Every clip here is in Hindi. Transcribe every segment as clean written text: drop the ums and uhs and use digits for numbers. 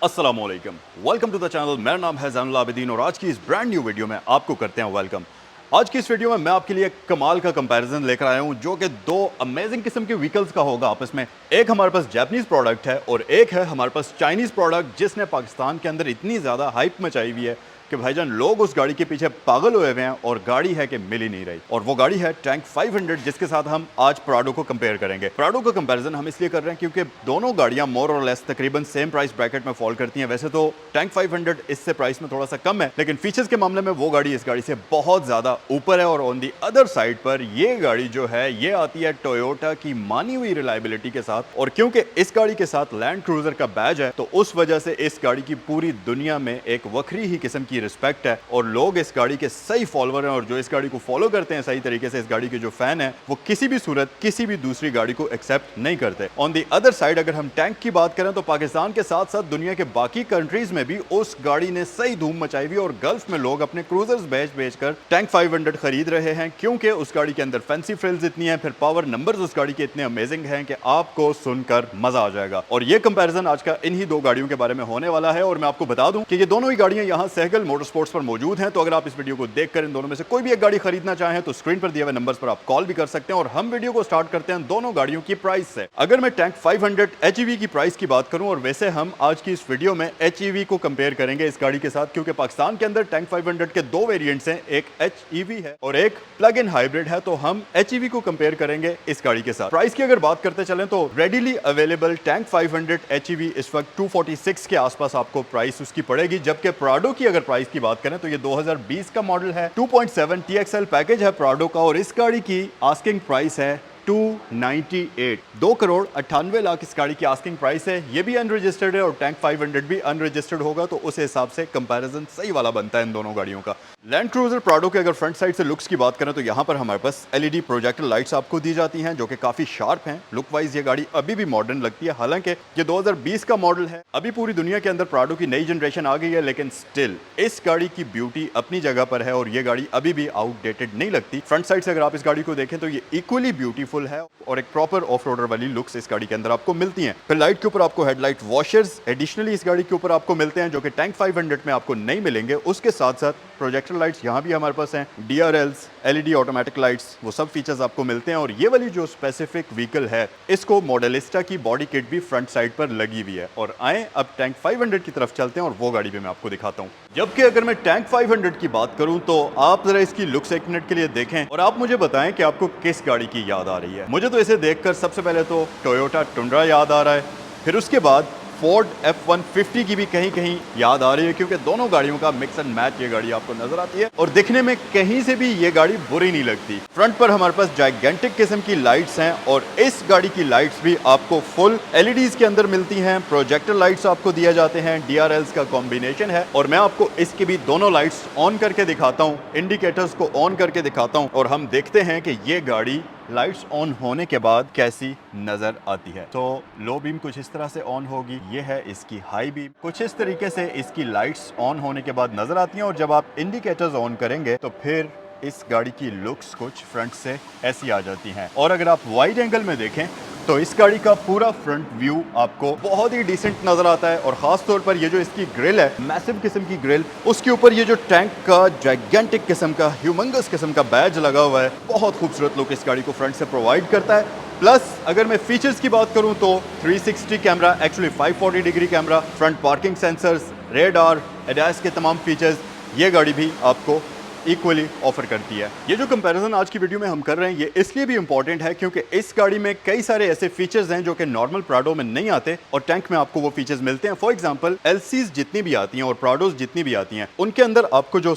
अस्सलामुअलैकुम, वेलकम टू द चैनल। मेरा नाम है ज़ैनुल आबिदीन और आज की इस ब्रांड न्यू वीडियो में आपको करते हैं वेलकम। आज की इस वीडियो में मैं आपके लिए कमाल का कंपैरिजन लेकर आया हूं जो कि दो अमेजिंग किस्म के व्हीकल्स का होगा आपस में। एक हमारे पास जापानीज प्रोडक्ट है और एक है हमारे पास चाइनीज प्रोडक्ट जिसने पाकिस्तान के अंदर इतनी ज़्यादा हाइप मचाई हुई है कि भाईजान लोग उस गाड़ी के पीछे पागल हुए हुए हैं और गाड़ी है कि मिल ही नहीं रही। और वो गाड़ी है टैंक 500 जिसके साथ हम आज प्राडो को कंपेयर करेंगे। प्राडो का कंपैरिजन हम इसलिए कर रहे हैं क्योंकि दोनों गाड़ियां मोर और लेस तकरीबन सेम प्राइस ब्रैकेट में फॉल करती हैं। वैसे तो टैंक 500 इससे प्राइस में थोड़ा सा कम है, लेकिन फीचर्स के मामले में वो गाड़ी इस गाड़ी से बहुत ज्यादा ऊपर है। और ऑन दी अदर साइड पर ये गाड़ी जो है ये आती है टोयोटा की मानी हुई रिलायबिलिटी के साथ। और क्योंकि इस गाड़ी के साथ लैंड क्रूजर का बैज है तो उस वजह से इस गाड़ी की पूरी दुनिया में एक वक्री ही किस्म की रिस्पेक्ट है और लोग इस गाड़ी के सही फॉलोअर हैं। और जो इस गाड़ी को फॉलो करते हैं सही तरीके से, इस गाड़ी के जो फैन हैं, वो किसी भी सूरत किसी भी दूसरी गाड़ी को एक्सेप्ट नहीं करते। ऑन दी अदर साइड अगर हम टैंक की बात करें तो पाकिस्तान के साथ साथ दुनिया के बाकी कंट्रीज में भी उस गाड़ी ने सही धूम मचाई हुई और गल्फ में लोग अपने क्रूजर्स बेच कर टैंक 500 खरीद रहे हैं क्योंकि उस गाड़ी के अंदर फैंसी फ्रिल्स इतनी है, फिर पावर नंबर्स उस गाड़ी के इतने अमेजिंग हैं कि आपको सुनकर मजा आ जाएगा। और ये कंपैरिजन आज का इन्हीं दो गाड़ियों के बारे में होने वाला है। और मैं आपको बता दूं कि ये दोनों ही गाड़ियां यहां सहगल मोटरस्पोर्ट्स पर मौजूद हैं। तो अगर आप इस वीडियो को देखकर इन दोनों में से कोई भी एक गाड़ी खरीदना चाहें तो स्क्रीन पर दिए हुए नंबर्स पर आप कॉल भी कर सकते हैं। और हम वीडियो को स्टार्ट करते हैं दोनों गाड़ियों की प्राइस से। अगर मैं टैंक 500 HEV की प्राइस की बात करूं, और वैसे हम आज की इस वीडियो में HEV को कंपेयर करेंगे इस गाड़ी के साथ क्योंकि पाकिस्तान के अंदर टैंक 500 के दो वेरिएंट्स हैं, एक HEV है और एक प्लग इन हाइब्रिड है। तो हम HEV को कंपेयर करेंगे इस गाड़ी के साथ। प्राइस की अगर बात करते चलें तो रेडिली अवेलेबल टैंक 500 HEV इस वक्त 246 के आसपास आपको प्राइस उसकी पड़ेगी। जबकि प्राडो की अगर प्राइस की बात करें तो ये 2020 का मॉडल है, 2.7 TXL पैकेज है प्राडो का और इस गाड़ी की आस्किंग प्राइस है 298, 2,98,00,000 इस गाड़ी की आस्किंग प्राइस है। ये भी अनरजिस्टर्ड है और टैंक 500 भी अनरजिस्टर्ड होगा, तो उस हिसाब से कंपैरिजन सही वाला बनता है इन दोनों गाड़ियों का। लैंड क्रूजर प्राडो के अगर फ्रंट साइड से लुक्स की बात करें तो यहाँ पर हमारे पास LED प्रोजेक्टर लाइट्स आपको दी जाती हैं जो कि काफी शार्प हैं। लुक वाइज ये गाड़ी अभी भी मॉडर्न लगती है, हालांकि ये 2020 का मॉडल है। अभी पूरी दुनिया के अंदर प्राडो की नई जनरेशन आ गई है, लेकिन स्टिल इस गाड़ी की ब्यूटी अपनी जगह पर है और ये गाड़ी अभी भी आउटडेटेड नहीं लगती। फ्रंट साइड से अगर आप इस गाड़ी को देखें तो ये इक्वली ब्यूटीफुल है और एक प्रॉपर ऑफ रोडर वाली लुक्स इस गाड़ी के अंदर आपको मिलती हैं। फिर लाइट के ऊपर आपको हेडलाइट वॉशर्स एडिशनली इस गाड़ी के ऊपर आपको मिलते हैं जो कि टैंक 500 में आपको नहीं मिलेंगे। उसके साथ साथ प्रोजेक्टर लाइट्स यहाँ भी हमारे पास हैं, DRLs, LED ऑटोमेटिक लाइट्स, वो सब फीचर्स आपको मिलते हैं। और ये वाली जो स्पेसिफिक व्हीकल है इसको मॉडलिस्टा की बॉडी किट भी फ्रंट साइड पर लगी हुई है। और आए अब टैंक 500 की तरफ चलते हैं और वो गाड़ी भी मैं आपको दिखाता हूँ। जबकि अगर मैं टैंक 500 की बात करूं तो आप जरा इसकी लुक्स एक मिनट के लिए देखें और आप मुझे बताएं कि आपको किस गाड़ी की याद आ रही है। मुझे तो इसे देखकर सबसे पहले तो टोयोटा टुंड्रा याद आ रहा है, फिर उसके बाद फोर्ड F-150 की भी कहीं कहीं याद आ रही है क्योंकि दोनों गाड़ियों का मिक्स एंड मैच ये गाड़ी आपको नजर आती है और दिखने में कहीं से भी ये गाड़ी बुरी नहीं लगती। फ्रंट पर हमारे पास जाइगेंटिक किस्म की लाइट्स हैं और इस गाड़ी की लाइट्स भी आपको फुल LEDs के अंदर मिलती हैं। प्रोजेक्टर लाइट्स आपको दिए जाते हैं, DRLs का कॉम्बिनेशन है। और मैं आपको इसकी भी दोनों लाइट्स ऑन करके दिखाता हूँ, इंडिकेटर्स को ऑन करके दिखाता हूँ और हम देखते हैं कि ये गाड़ी लाइट्स ऑन होने के बाद कैसी नजर आती है। तो लो बीम कुछ इस तरह से ऑन होगी, ये है इसकी हाई बीम, कुछ इस तरीके से इसकी लाइट्स ऑन होने के बाद नजर आती हैं। और जब आप इंडिकेटर्स ऑन करेंगे तो फिर इस गाड़ी की लुक्स कुछ फ्रंट से ऐसी आ जाती हैं। और अगर आप वाइड एंगल में देखें तो इस गाड़ी का पूरा फ्रंट व्यू आपको बहुत ही डिसेंट नजर आता है। और खास तौर पर ये जो इसकी ग्रिल है, मैसिव किस्म की ग्रिल, उसके ऊपर ये जो टैंक का जाइगेंटिक किस्म का ह्यूमंगस किस्म का बैज लगा हुआ है, बहुत खूबसूरत लुक इस गाड़ी को फ्रंट से प्रोवाइड करता है। प्लस अगर मैं फीचर्स की बात करूं तो 360 camera, actually 540 degree camera, front parking sensors, radar, ADAS के तमाम फीचर्स ये गाड़ी भी आपको इक्वली ऑफर करती है। ये जो कंपैरिजन आज की वीडियो में हम कर रहे हैं ये इसलिए भी इंपॉर्टेंट है क्योंकि इस गाड़ी में कई सारे ऐसे फीचर्स हैं जो कि नॉर्मल प्राडो में नहीं आते और टैंक में आपको वो फीचर्स मिलते हैं। फॉर एग्जांपल LCs जितनी भी आती हैं और प्राडोज जितनी भी आती हैं उनके अंदर आपको जो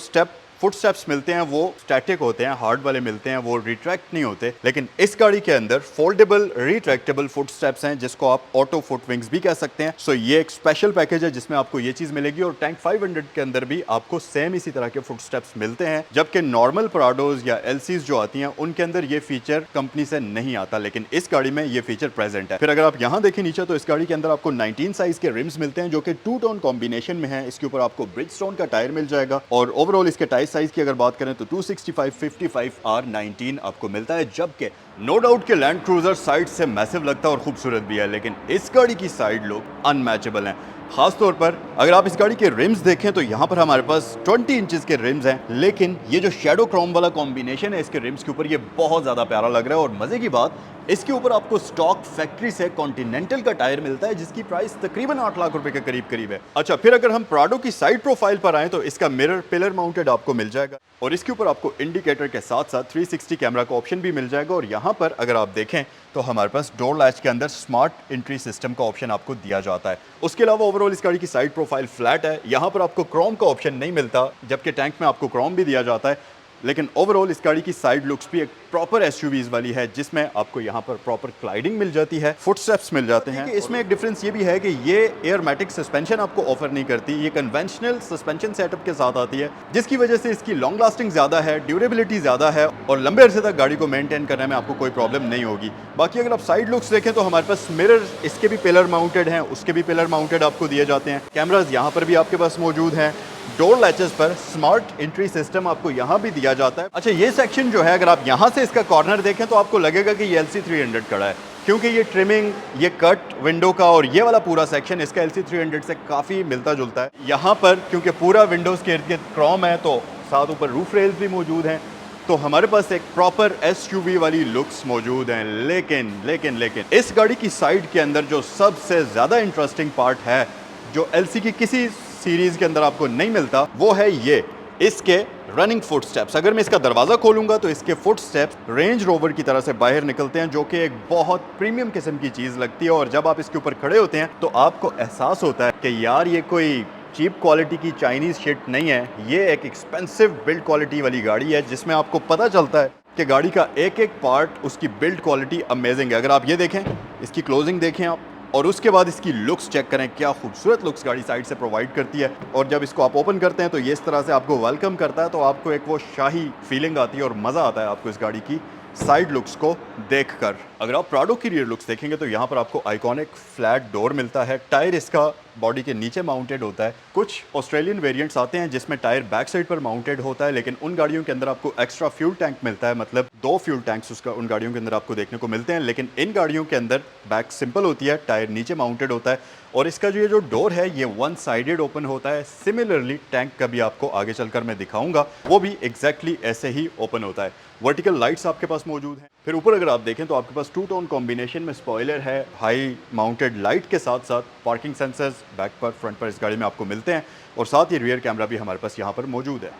फुट स्टेप्स मिलते हैं वो स्टैटिक होते हैं, हार्ड वाले मिलते हैं, वो रिट्रैक्ट नहीं होते। लेकिन इस गाड़ी के अंदर फोल्डेबल रिट्रैक्टेबल फुट स्टेप्स हैं जिसको आप ऑटो फुट विंग्स भी कह सकते हैं। सो ये एक स्पेशल पैकेज है जिसमें आपको ये चीज मिलेगी। और टैंक 500 के अंदर भी आपको सेम इसी तरह के फुट स्टेप्स मिलते हैं, जबकि नॉर्मल प्राडोज या LCs जो आती हैं उनके अंदर ये फीचर कंपनी से नहीं आता, लेकिन इस गाड़ी में ये फीचर प्रेजेंट है। फिर अगर आप यहाँ देखें नीचे तो इस गाड़ी के अंदर आपको 19 साइज के रिम्स मिलते हैं जो कि 2 टोन कॉम्बिनेशन में है। इसके ऊपर आपको ब्रिजस्टोन का टायर मिल जाएगा और ओवरऑल इसके टायर साइज की अगर बात करें तो 265 55 R19 आपको मिलता है। जबकि नो डाउट के लैंड क्रूजर साइड से मैसिव लगता है और खूबसूरत भी है, लेकिन इस गाड़ी की साइड लुक अनमैचेबल है। खास तौर पर अगर आप इस गाड़ी के रिम्स देखें तो यहाँ पर हमारे पास 20 इंचेस के रिम्स हैं, लेकिन ये जो शेडो क्रोम वाला कॉम्बिनेशन है इसके रिम्स के ऊपर, ये बहुत ज़्यादा प्यारा लग रहा है। और मज़े की बात, इसके ऊपर आपको स्टॉक फैक्ट्री से कॉन्टिनेंटल का टायर मिलता है जिसकी प्राइस तकरीबन 8 लाख रुपए के करीब है। अच्छा, फिर अगर हम प्राडो की साइड प्रोफाइल पर आए तो इसका मिरर पिलर माउंटेड आपको मिल जाएगा और इसके ऊपर आपको इंडिकेटर के साथ साथ 360 कैमरा का ऑप्शन भी मिल जाएगा। और यहाँ पर अगर आप देखें तो हमारे पास डोर लैच के अंदर स्मार्ट एंट्री सिस्टम का ऑप्शन आपको दिया जाता है। उसके अलावा ओवरऑल इस गाड़ी की साइड प्रोफाइल फ्लैट है, यहाँ पर आपको क्रोम का ऑप्शन नहीं मिलता, जबकि टैंक में आपको क्रोम भी दिया जाता है। लेकिन ओवरऑल इस गाड़ी की साइड लुक्स भी एक प्रॉपर एसयूवीज वाली है, जिसमें आपको यहाँ पर प्रॉपर क्लाइडिंग मिल जाती है, फुटस्टेप्स मिल जाते हैं। इसमें एक डिफरेंस ये भी है कि ये एयरमैटिक सस्पेंशन आपको ऑफर नहीं करती, ये कन्वेंशनल सस्पेंशन सेटअप के साथ आती है, जिसकी वजह से इसकी लॉन्ग लास्टिंग ज़्यादा है, ड्यूरेबिलिटी ज़्यादा है और लंबे अरसे तक गाड़ी को मेंटेन करने में आपको कोई प्रॉब्लम नहीं होगी। बाकी अगर आप साइड लुक्स देखें तो हमारे पास मिरर इसके भी पिलर माउंटेड हैं, उसके भी पिलर माउंटेड आपको दिए जाते हैं। कैमराज यहाँ पर भी आपके पास मौजूद हैं। डोर लैचेस पर स्मार्ट एंट्री सिस्टम आपको यहाँ भी दिया जाता है। अच्छा, ये सेक्शन जो है अगर आप यहाँ से इसका कॉर्नर देखें तो आपको लगेगा कि ये LC300 खड़ा है, क्योंकि ये ट्रिमिंग, ये कट विंडो का और ये वाला पूरा सेक्शन इसका LC300 से काफ़ी मिलता जुलता है। यहाँ पर क्योंकि पूरा विंडोज़ के इर्द गिर्द क्रोम है तो साथ ऊपर रूफ रेल्स भी मौजूद हैं, तो हमारे पास एक प्रॉपर SUV वाली लुक्स मौजूद हैं। लेकिन इस गाड़ी की साइड के अंदर जो सबसे ज़्यादा इंटरेस्टिंग पार्ट है, जो LC की किसी सीरीज के अंदर आपको नहीं मिलता, वो है ये इसके रनिंग फुट स्टेप्स। अगर मैं इसका दरवाज़ा खोलूंगा तो इसके फुट स्टेप्स रेंज रोवर की तरह से बाहर निकलते हैं, जो कि एक बहुत प्रीमियम किस्म की चीज़ लगती है। और जब आप इसके ऊपर खड़े होते हैं तो आपको एहसास होता है कि यार ये कोई चीप क्वालिटी की चाइनीज़ शिट नहीं है, ये एक एक्सपेंसिव बिल्ड क्वालिटी वाली गाड़ी है, जिसमें आपको पता चलता है कि गाड़ी का एक एक पार्ट, उसकी बिल्ड क्वालिटी अमेजिंग है। अगर आप ये देखें, इसकी क्लोजिंग देखें आप, और उसके बाद इसकी लुक्स चेक करें, क्या खूबसूरत लुक्स गाड़ी साइड से प्रोवाइड करती है। और जब इसको आप ओपन करते हैं तो ये इस तरह से आपको वेलकम करता है, तो आपको एक वो शाही फीलिंग आती है और मज़ा आता है आपको इस गाड़ी की साइड लुक्स को देखकर। अगर आप प्राडो की रियर लुक्स देखेंगे तो यहाँ पर आपको आइकॉनिक फ्लैट डोर मिलता है। टायर इसका बॉडी के नीचे माउंटेड होता है। कुछ ऑस्ट्रेलियन वेरिएंट्स आते हैं जिसमें टायर बैक साइड पर माउंटेड होता है, लेकिन उन गाड़ियों के अंदर आपको एक्स्ट्रा फ्यूल टैंक मिलता है, मतलब 2 फ्यूल टैंक्स उसका उन गाड़ियों के अंदर आपको देखने को मिलते हैं। लेकिन इन गाड़ियों के अंदर बैक सिंपल होती है, टायर नीचे माउंटेड होता है और इसका जो डोर है ये वन साइडेड ओपन होता है। सिमिलरली टैंक का भी आपको आगे चलकर मैं दिखाऊंगा, वो भी एग्जैक्टली ऐसे ही ओपन होता है। वर्टिकल लाइट्स आपके पास मौजूद हैं। फिर ऊपर अगर आप देखें तो आपके पास 2 टोन कॉम्बिनेशन में स्पॉइलर है, हाई माउंटेड लाइट के साथ साथ पार्किंग सेंसर्स बैक पर, फ्रंट पर इस गाड़ी में आपको मिलते हैं और साथ ही रियर कैमरा भी हमारे पास यहाँ पर मौजूद है।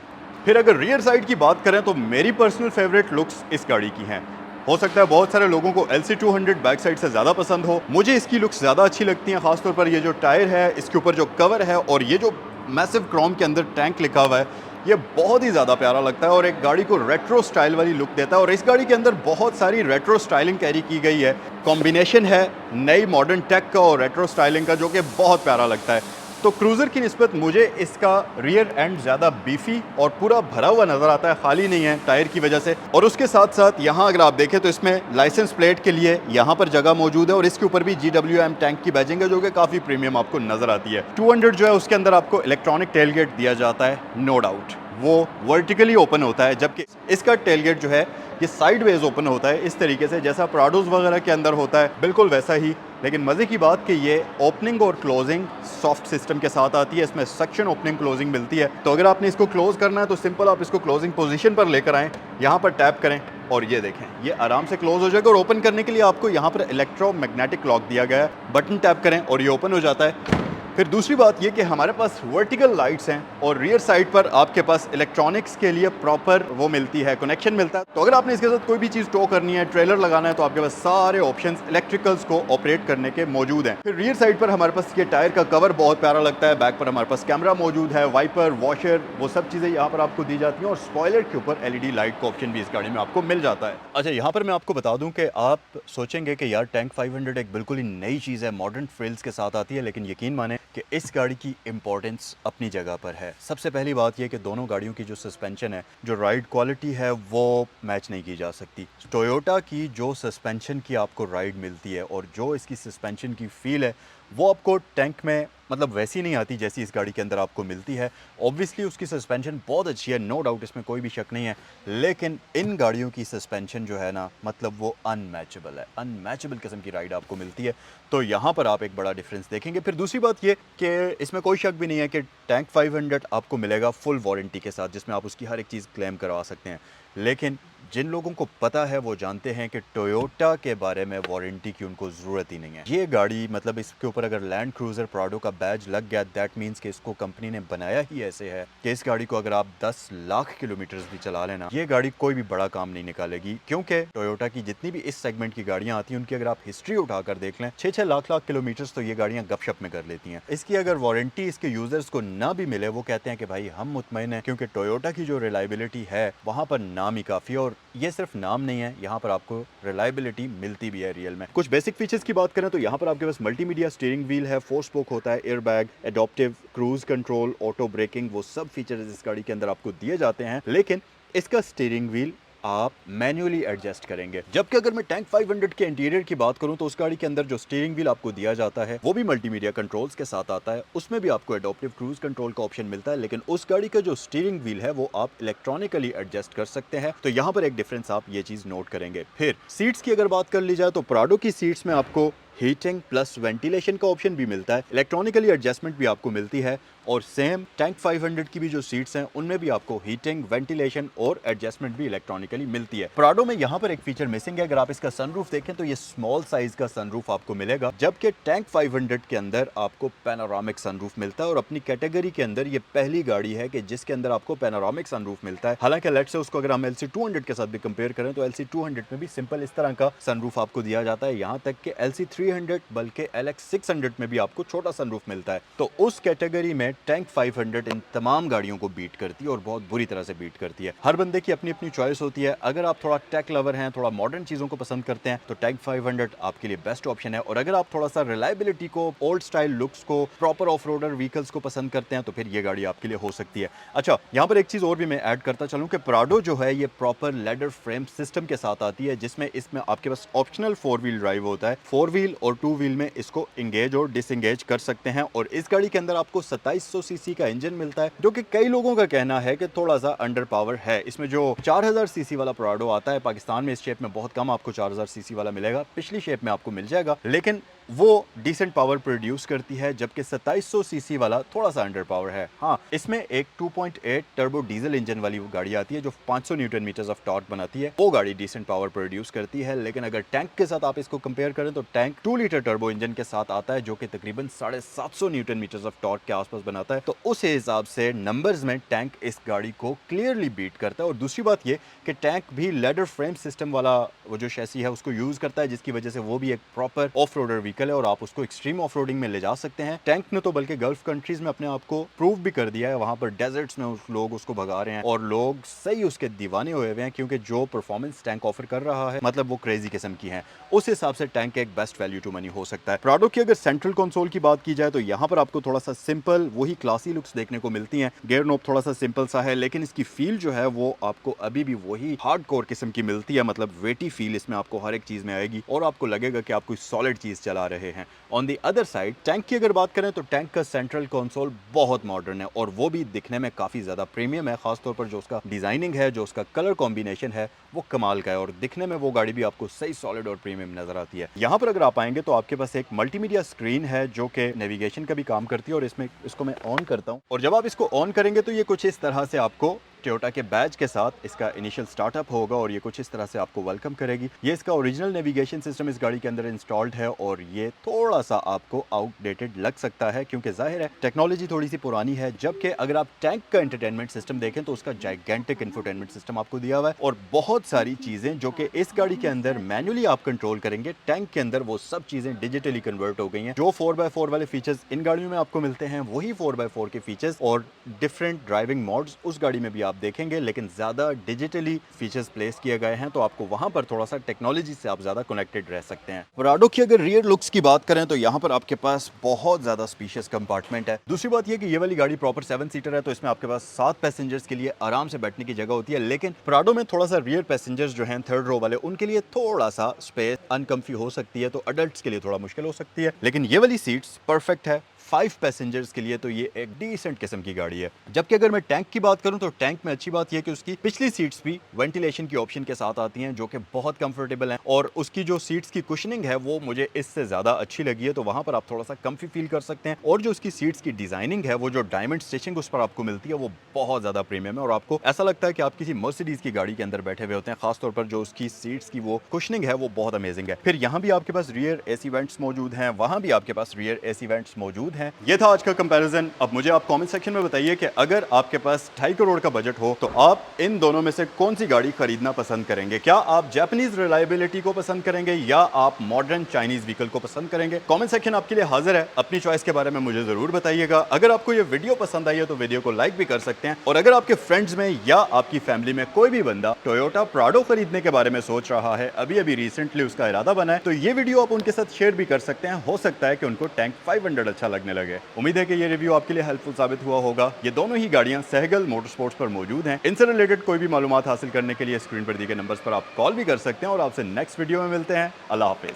फिर अगर रियर साइड की बात करें तो मेरी पर्सनल फेवरेट लुक्स इस गाड़ी की हैं। हो सकता है बहुत सारे लोगों को LC200 बैक साइड से ज़्यादा पसंद हो, मुझे इसकी लुक्स ज़्यादा अच्छी लगती हैं। खासतौर पर ये जो टायर है, इसके ऊपर जो कवर है और ये जो मैसिव क्रोम के अंदर टैंक लिखा हुआ है, ये बहुत ही ज़्यादा प्यारा लगता है और एक गाड़ी को रेट्रो स्टाइल वाली लुक देता है। और इस गाड़ी के अंदर बहुत सारी रेट्रो स्टाइलिंग कैरी की गई है। कॉम्बिनेशन है नई मॉडर्न टेक का और रेट्रो स्टाइलिंग का, जो कि बहुत प्यारा लगता है। तो क्रूज़र की निस्बत मुझे इसका रियर एंड ज़्यादा बीफी और पूरा भरा हुआ नज़र आता है, खाली नहीं है टायर की वजह से। और उसके साथ साथ यहाँ अगर आप देखें तो इसमें लाइसेंस प्लेट के लिए यहाँ पर जगह मौजूद है और इसके ऊपर भी GWM टैंक की बैजिंग है, जो कि काफ़ी प्रीमियम आपको नज़र आती है। 200 जो है उसके अंदर आपको इलेक्ट्रॉनिक टेलगेट दिया जाता है, नो डाउट वो वर्टिकली ओपन होता है, जबकि इसका टेलगेट जो है ये साइडवेज ओपन होता है, इस तरीके से जैसा प्राडोज वगैरह के अंदर होता है, बिल्कुल वैसा ही। लेकिन मज़े की बात कि ये ओपनिंग और क्लोजिंग सॉफ्ट सिस्टम के साथ आती है, इसमें सक्शन ओपनिंग क्लोजिंग मिलती है। तो अगर आपने इसको क्लोज करना है तो सिंपल आप इसको क्लोजिंग पोजीशन पर लेकर आएँ, यहाँ पर टैप करें और ये देखें ये आराम से क्लोज हो जाएगा। और ओपन करने के लिए आपको यहाँ पर इलेक्ट्रोमैग्नेटिक लॉक दिया गया है, बटन टैप करें और ये ओपन हो जाता है। फिर दूसरी बात ये कि हमारे पास वर्टिकल लाइट्स हैं और रियर साइड पर आपके पास इलेक्ट्रॉनिक्स के लिए प्रॉपर वो मिलती है, कनेक्शन मिलता है। तो अगर आपने इसके साथ कोई भी चीज़ टो करनी है, ट्रेलर लगाना है, तो आपके पास सारे ऑप्शंस इलेक्ट्रिकल्स को ऑपरेट करने के मौजूद हैं। फिर रियर साइड पर हमारे पास ये टायर का कवर बहुत प्यारा लगता है। बैक पर हमारे पास कैमरा मौजूद है, वाइपर, वॉशर, वो सब चीज़ें यहाँ पर आपको दी जाती हैं और स्पॉइलर के ऊपर LED लाइट का ऑप्शन भी इस गाड़ी में आपको मिल जाता है। अच्छा, यहाँ पर मैं आपको बता दूँ कि आप सोचेंगे कि यार टैंक 500 एक बिल्कुल ही नई चीज़ है, मॉडर्न फ्रिल्स के साथ आती है, लेकिन यकीन माने कि इस गाड़ी की इंपॉर्टेंस अपनी जगह पर है। सबसे पहली बात यह कि दोनों गाड़ियों की जो सस्पेंशन है, जो राइड क्वालिटी है, वो मैच नहीं की जा सकती। टोयोटा की जो सस्पेंशन की आपको राइड मिलती है और जो इसकी सस्पेंशन की फील है, वो आपको टैंक में मतलब वैसी नहीं आती जैसी इस गाड़ी के अंदर आपको मिलती है। ऑब्वियसली उसकी सस्पेंशन बहुत अच्छी है, नो डाउट, इसमें कोई भी शक नहीं है, लेकिन इन गाड़ियों की सस्पेंशन जो है ना, मतलब वो अनमैचेबल है, अनमैचेबल किस्म की राइड आपको मिलती है। तो यहाँ पर आप एक बड़ा डिफरेंस देखेंगे। फिर दूसरी बात ये कि इसमें कोई शक भी नहीं है कि टैंक 500 आपको मिलेगा फुल वारंटी के साथ, जिसमें आप उसकी हर एक चीज़ क्लेम करवा सकते हैं। लेकिन जिन लोगों को पता है वो जानते हैं कि टोयोटा के बारे में वारंटी की उनको ज़रूरत ही नहीं है। ये गाड़ी मतलब इसके ऊपर अगर लैंड क्रूज़र प्राडो का बैज लग गया, दैट मीन्स कि इसको कंपनी ने बनाया ही ऐसे है कि इस गाड़ी को अगर आप 10 लाख किलोमीटर्स भी चला लेना, ये गाड़ी कोई भी बड़ा काम नहीं निकालेगी। क्योंकि टोयोटा की जितनी भी इस सेगमेंट की गाड़ियां आती हैं, उनकी अगर आप हिस्ट्री उठाकर देख लें, 6-6 लाख किलोमीटर्स तो ये गाड़ियां गपशप में कर लेती हैं। इसकी अगर वारंटी इसके यूजर्स को ना भी मिले, वो कहते हैं कि भाई हम मुतमईन हैं, क्योंकि टोयोटा की जो रिलायबिलिटी है वहां पर नाम ही काफ़ी है। और ये सिर्फ नाम नहीं है, यहाँ पर आपको रिलायबिलिटी मिलती भी है रियल में। कुछ बेसिक फीचर्स की बात करें तो यहाँ पर आपके पास मल्टीमीडिया स्टीयरिंग व्हील है, 4 स्पोक होता है, air bag, adaptive cruise control, auto braking, वो सब फीचर्स इस गाड़ी के अंदर आपको दिए जाते हैं। लेकिन इसका स्टीयरिंग व्हील आप मैन्युअली एडजस्ट करेंगे। जबकि अगर मैं टैंक 500 के इंटीरियर की बात करूं तो उस गाड़ी के अंदर जो स्टीयरिंग व्हील आपको दिया जाता है वो भी मल्टीमीडिया कंट्रोल्स के साथ आता है। उसमें भी आपको एडॉप्टिव क्रूज कंट्रोल का ऑप्शन मिलता है, लेकिन उस गाड़ी का जो स्टीयरिंग व्हील है वो आप इलेक्ट्रॉनिकली एडजस्ट कर सकते हैं। तो यहाँ पर एक डिफरेंस आप ये चीज नोट करेंगे। फिर सीट्स की अगर बात कर ली जाए तो प्राडो की सीट्स में आपको हीटिंग प्लस वेंटिलेशन का ऑप्शन भी मिलता है, इलेक्ट्रॉनिकली एडजस्टमेंट भी आपको मिलती है। और सेम टैंक 500 की भी जो सीट्स हैं उनमें भी आपको हीटिंग, वेंटिलेशन और एडजस्टमेंट भी इलेक्ट्रॉनिकली मिलती है। प्राडो में यहाँ पर एक फीचर मिसिंग है। अगर आप इसका सनरूफ देखें तो ये स्मॉल साइज का सनरूफ आपको मिलेगा, जबकि टैंक 500 के अंदर आपको पैनोरामिक सनरूफ मिलता है। और अपनी कैटेगरी के अंदर ये पहली गाड़ी है कि जिसके अंदर आपको पैनोरामिक सनरूफ मिलता है। हालांकि लेट से उसको अगर हम LC200 के साथ भी कंपेयर करें तो LC200 में भी सिंपल इस तरह का सनरूफ आपको दिया जाता है, यहाँ तक कि LC300 बल्कि LX600 में भी आपको छोटा सनरूफ मिलता है। तो उस कैटेगरी में टैंक 500 इन तमाम गाड़ियों को बीट करती है और बहुत बुरी तरह से बीट करती है। हर बंदे की अपनी अपनी चॉइस होती है। अगर आप थोड़ा टेक लवर हैं, थोड़ा मॉडर्न चीजों को पसंद करते हैं तो टैंक 500 आपके लिए बेस्ट ऑप्शन है। और अगर आप थोड़ा सा रिलायबिलिटी को, ओल्ड स्टाइल लुक्स को, प्रॉपर ऑफ रोडर व्हीकल्स को पसंद करते हैं तो फिर ये गाड़ी आपके लिए हो सकती है। अच्छा, यहाँ पर एक चीज और भी मैं ऐड करता चलूं कि प्राडो जो है ये प्रॉपर लेडर फ्रेम सिस्टम के साथ आती है, जिसमें इसमें आपके पास ऑप्शनल 4 व्हील ड्राइव होता है। 4 व्हील और 2 व्हील में इसको इंगेज और डिसएंगेज कर सकते हैं। और इस गाड़ी के अंदर आपको 2700 सीसी का इंजन मिलता है, जो कि कई लोगों का कहना है कि थोड़ा सा अंडर पावर है। इसमें जो 4000 सीसी वाला प्राडो आता है, पाकिस्तान में इस शेप में बहुत कम आपको 4000 सीसी वाला मिलेगा, पिछली शेप में आपको मिल जाएगा, लेकिन वो डिसेंट पावर प्रोड्यूस करती है, जबकि 2700 सीसी वाला थोड़ा सा अंडर पावर है। हाँ, इसमें एक 2.8 टर्बो डीजल इंजन वाली गाड़ी आती है जो 500 न्यूटन मीटर्स ऑफ टॉर्क बनाती है। वो गाड़ी डिसेंट पावर प्रोड्यूस करती है। लेकिन अगर टैंक के साथ आप इसको कंपेयर करें तो टैंक 2 लीटर टर्बो इंजन के साथ आता है, जो कि तकरीबन 750 न्यूटन मीटर्स ऑफ टॉर्क के आसपास बनाता है। तो उस हिसाब से नंबर्स में टैंक इस गाड़ी को क्लियरली बीट करता है। और दूसरी बात ये कि टैंक भी लेडर फ्रेम सिस्टम वाला वो जो शैसी है उसको यूज करता है, जिसकी वजह से वो भी एक प्रॉपर ऑफ रोडर व्हीकल है और आप उसको एक्सट्रीम ऑफ रोडिंग में ले जा सकते हैं। टैंक ने तो बल्कि गल्फ कंट्रीज में अपने आप को प्रूव भी कर दिया है। वहां पर डेजर्ट्स में लोग उसको भगा रहे हैं और लोग सही उसके दीवाने हुए हुए हैं, क्योंकि जो परफॉर्मेंस टैंक ऑफर कर रहा है मतलब वो क्रेजी किस्म की है। उस हिसाब से टैंक एक बेस्ट वैल्यू टू मनी हो सकता है। प्राडो की अगर सेंट्रल कंसोल की बात की जाए तो यहाँ पर आपको थोड़ा सा सिंपल वही क्लासी लुक्स देखने को मिलती हैं। गियर नॉब थोड़ा सा सिंपल सा है, लेकिन इसकी फील जो है वो आपको अभी भी वही हार्डकोर किस्म की मिलती है। मतलब वेटी फील इसमें आपको हर एक चीज में आएगी और आपको लगेगा कि आप कोई सॉलिड चीज चला रहे हैं। On the other side tank की अगर बात करें तो टैंक का सेंट्रल कंसोल बहुत मॉडर्न है और वो भी दिखने में काफी ज्यादा प्रीमियम है। खासतौर पर जो उसका डिजाइनिंग है, जो उसका कलर कॉम्बिनेशन है, वो कमाल का है और दिखने में वो गाड़ी भी आपको सही सॉलिड और प्रीमियम नजर आती है। यहाँ पर अगर आप आएंगे तो आपके पास एक मल्टीमीडिया स्क्रीन है जो कि नेविगेशन का भी काम करती है। और इसको मैं ऑन करता हूँ और जब आप इसको ऑन करेंगे तो ये कुछ इस तरह से आपको टोयोटा के बैज के साथ इसका इनिशियल स्टार्टअप होगा और ये कुछ इस तरह से आपको वेलकम करेगी। ये इसका ओरिजिनल नेविगेशन सिस्टम इस गाड़ी के अंदर इंस्टॉल्ड है और ये थोड़ा सा आपको आउटडेटेड लग सकता है, क्योंकि जाहिर है टेक्नोलॉजी थोड़ी सी पुरानी है। जबकि अगर आप टैंक का एंटरटेनमेंट सिस्टम देखें तो उसका जाइगेंटिक इंफोटेनमेंट सिस्टम आपको दिया हुआ है और बहुत सारी चीजें जो कि इस गाड़ी के अंदर मैन्युअली आप कंट्रोल करेंगे, टैंक के अंदर वो सब चीजें डिजिटली कन्वर्ट हो गई हैं। जो 4x4 वाले फीचर्स इन गाड़ियों में आपको मिलते हैं वही 4x4 के फीचर्स और डिफरेंट ड्राइविंग मोड्स उस गाड़ी में भी आप देखेंगे, लेकिन ज़्यादा डिजिटली फीचर्स प्लेस किए गए हैं, तो आपको वहाँ पर थोड़ा सा टेक्नोलॉजी से आप ज़्यादा कनेक्टेड रह सकते हैं। प्राडो की अगर रियर लुक्स की बात करें तो यहाँ पर आपके पास बहुत ज़्यादा स्पेशियस कंपार्टमेंट है। दूसरी बात यह कि ये वाली गाड़ी प्रॉपर 7 सीटर है, तो इसमें आपके पास 7 पैसेंजर्स के लिए आराम से बैठने की जगह होती है। लेकिन प्राडो में थोड़ा सा रियर पैसेंजर्स जो हैं थर्ड रो वाले, उनके लिए थोड़ा सा स्पेस अनकम्फी हो सकती है, तो अडल्ट्स के लिए थोड़ा मुश्किल हो सकती है। लेकिन ये वाली सीट्स परफेक्ट है 5 पैसेंजर्स के लिए, तो ये एक डिसेंट किस्म की गाड़ी है। जबकि अगर मैं टैंक की बात करूं तो टैंक में अच्छी बात यह है कि उसकी पिछली सीट्स भी वेंटिलेशन की ऑप्शन के साथ आती हैं, जो कि बहुत कंफर्टेबल हैं, और उसकी जो सीट्स की कुशनिंग है वो मुझे इससे ज़्यादा अच्छी लगी है, तो वहां पर आप थोड़ा सा कम्फी फील कर सकते हैं। और जो उसकी सीट्स की डिजाइनिंग है, वो जो डायमंड स्टिचिंग उस पर आपको मिलती है, वो बहुत ज़्यादा प्रीमियम है, और आपको ऐसा लगता है कि आप किसी मर्सिडीज की गाड़ी के अंदर बैठे हुए होते हैं। खासतौर पर जो उसकी सीट्स की वो कुशनिंग है वो बहुत अमेजिंग है। फिर यहाँ भी आपके पास रियर एसी वेंट्स मौजूद हैं, वहां भी आपके पास रियर एसी वेंट्स मौजूद हैं। ये था आज का कंपैरिजन। अब मुझे आप कमेंट सेक्शन में बताइए कि अगर आपके पास 2.5 करोड़ का बजट हो तो आप इन दोनों में से कौन सी गाड़ी खरीदना पसंद करेंगे? क्या आप जापानीज रिलायबिलिटी को पसंद करेंगे या आप मॉडर्न चाइनीज व्हीकल को पसंद करेंगे? कमेंट सेक्शन आपके लिए हाजिर है, अपनी चॉइस के बारे में मुझे जरूर बताइएगा। अगर आपको ये वीडियो पसंद आई है तो वीडियो को लाइक भी कर सकते हैं, और अगर आपके फ्रेंड्स में या आपकी फैमिली में कोई भी बंदा टोयोटा प्राडो खरीदने के बारे में सोच रहा है, अभी अभी रिसेंटली उसका इरादा बना है, तो ये वीडियो आप उनके साथ शेयर भी कर सकते हैं। हो सकता है कि उनको टैंक 500 अच्छा लगने लगे। उम्मीद है कि ये रिव्यू आपके लिए हेल्पफुल साबित हुआ होगा। ये दोनों ही गाड़ियां सहगल मोटरस्पोर्ट्स पर मौजूद हैं। इनसे रिलेटेड कोई भी मालूमात हासिल करने के लिए स्क्रीन पर दिए गए नंबर्स पर आप कॉल भी कर सकते हैं, और आपसे नेक्स्ट वीडियो में मिलते हैं। अल्लाह हाफिज।